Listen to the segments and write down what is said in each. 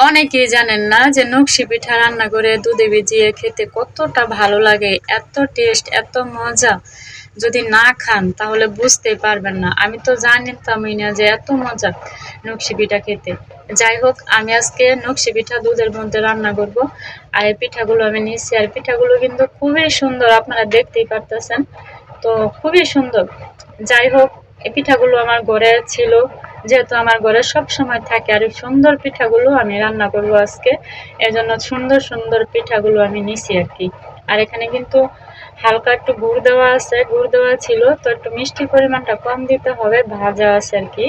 অনেকেই জানেন না যে নকশি পিঠা রান্না করে দুধে ভিজিয়ে খেতে কতটা ভালো লাগে, এত টেস্ট, এত মজা। যদি না খান তাহলে বুঝতেই পারবেন না। আমি তো জানতামই না যে এত মজা নকশি পিঠা খেতে। যাই হোক, আমি আজকে নকশি পিঠা দুধের মধ্যে রান্না করব। আর এই পিঠাগুলো আমি নিচ্ছি, আর পিঠাগুলো কিন্তু খুবই সুন্দর, আপনারা দেখতেই পারতেছেন। তো খুবই সুন্দর। যাই হোক, এই পিঠাগুলো আমার ঘরে ছিল, যেহেতু আমার ঘরে সব সময় থাকে, আর এই সুন্দর পিঠাগুলো আমি রান্না করব আজকে। এজন্য সুন্দর সুন্দর পিঠাগুলো আমি নিছি আর কি। আর এখানে কিন্তু হালকা একটু গুড় দেওয়া আছে, গুড় দেওয়া ছিল, তো একটু মিষ্টির পরিমাণটা কম দিতে হবে, ভাজা আছে আর কি।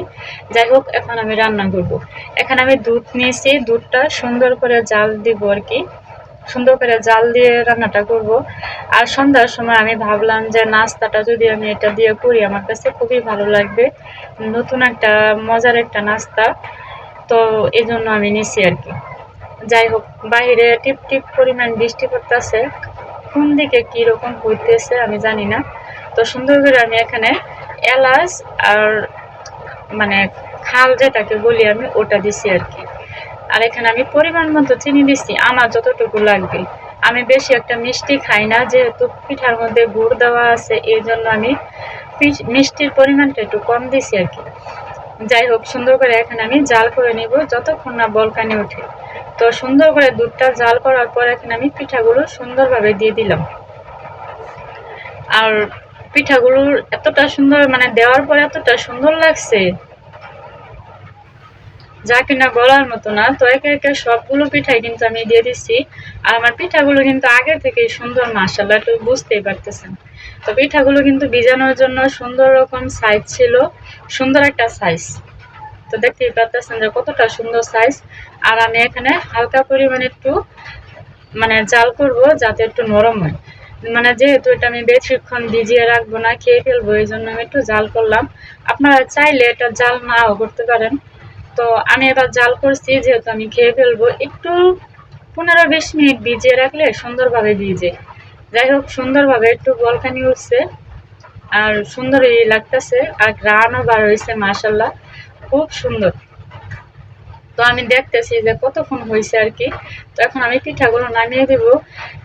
যাই হোক, এখন আমি রান্না করব। এখানে আমি দুধ নিয়েছি, দুধটা সুন্দর করে জাল দিব আর কি। সুন্দর করে জাল দিয়ে রান্নাটা করব। আর সন্ধ্যার সময় আমি ভাবলাম যে নাস্তাটা যদি আমি এটা দিয়ে করি, আমার কাছে খুবই ভালো লাগবে। নতুন একটা মজার একটা নাস্তা। তো এই জন্য আমি নিছি আর কি। যাই হোক, বাইরে টিপ টিপ পরিমাণ বৃষ্টি পড়তেছে, কোন দিকে কিরকম হইতেছে আমি জানি না। তো সুন্দর করে আমি এখানে এলাচ আর মানে খাল যেটাকে বলি আমি, ওটা দিছি আর কি। আর এখানে আমি পরিমাণ মতো চিনি দিচ্ছি, আমার যতটুকু লাগবে। আমি বেশি একটা মিষ্টি খাই না, যেহেতু পিঠার মধ্যে গুড় দেওয়া আছে, এই জন্য আমি মিষ্টির পরিমাণটা একটু কম দিছি আর কি। যাই হোক, সুন্দর করে এখানে আমি জাল করে নিব যতক্ষণ না বলকানি ওঠে। তো সুন্দর করে দুধটা জাল করার পর এখানে আমি পিঠাগুলো সুন্দরভাবে দিয়ে দিলাম। আর পিঠাগুলোর এতটা সুন্দর, মানে দেওয়ার পর এতটা সুন্দর লাগছে যা কিনা বলার মতো না। তো একে একে সবগুলো পিঠাই কিন্তু আমি দিয়ে দিচ্ছি। আর আমার পিঠাগুলো কিন্তু আগে থেকেই সুন্দর, মাশাআল্লাহ, একটু বুঝতেই পারতেছেন। তো পিঠাগুলো কিন্তু ভিজানোর জন্য সুন্দর রকম সাইজ ছিল, সুন্দর একটা সাইজ। তো দেখতেই পারতেছেন যে কতটা সুন্দর সাইজ। আর আমি এখানে হালকা পরিমাণে একটু মানে জাল করব, যাতে একটু নরম হয়। মানে যেহেতু এটা আমি বেশিক্ষণ ভিজিয়ে রাখবো না, খেয়ে ফেলবো, এই জন্য আমি একটু জাল করলাম। আপনারা চাইলে এটা জাল নাও করতে পারেন। তো আমি এবার জাল করছি, যেহেতু আমি খেয়ে ফেলবো, একটু 15-20 মিনিট ভিজিয়ে রাখলে সুন্দরভাবে ভিজে। যাই হোক, সুন্দরভাবে একটু বলকানি উঠছে, আর সুন্দরই লাগতেছে, আর ঘ্রাণও বার হয়েছে, মাশাআল্লাহ, খুব সুন্দর। তো আমি দেখতেছি যে কতক্ষণ হয়েছে আর কি। তো এখন আমি পিঠাগুলো নামিয়ে দেব,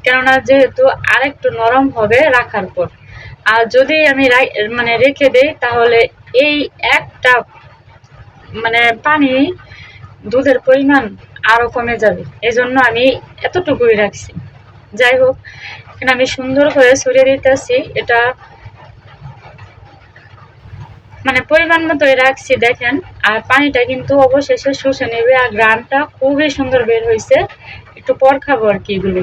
কেননা যেহেতু আরেকটু নরম হবে রাখার পর। আর যদি আমি মানে রেখে দেই, তাহলে এই একটা মানে পানি, দুধের পরিমাণ আরো কমে যাবে। এজন্য আমি এতটুকুই রাখছি। যাই হোক, এখানে আমি সুন্দর করে ছড়িয়ে দিতেছি এটা, মানে পরিমাণ মতোই রাখছি দেখেন। আর পানিটা কিন্তু অবশেষে শুষে নেবে, আর গ্রানটা খুবই সুন্দর বের হয়েছে। একটু পর খাবো আর কি এগুলি।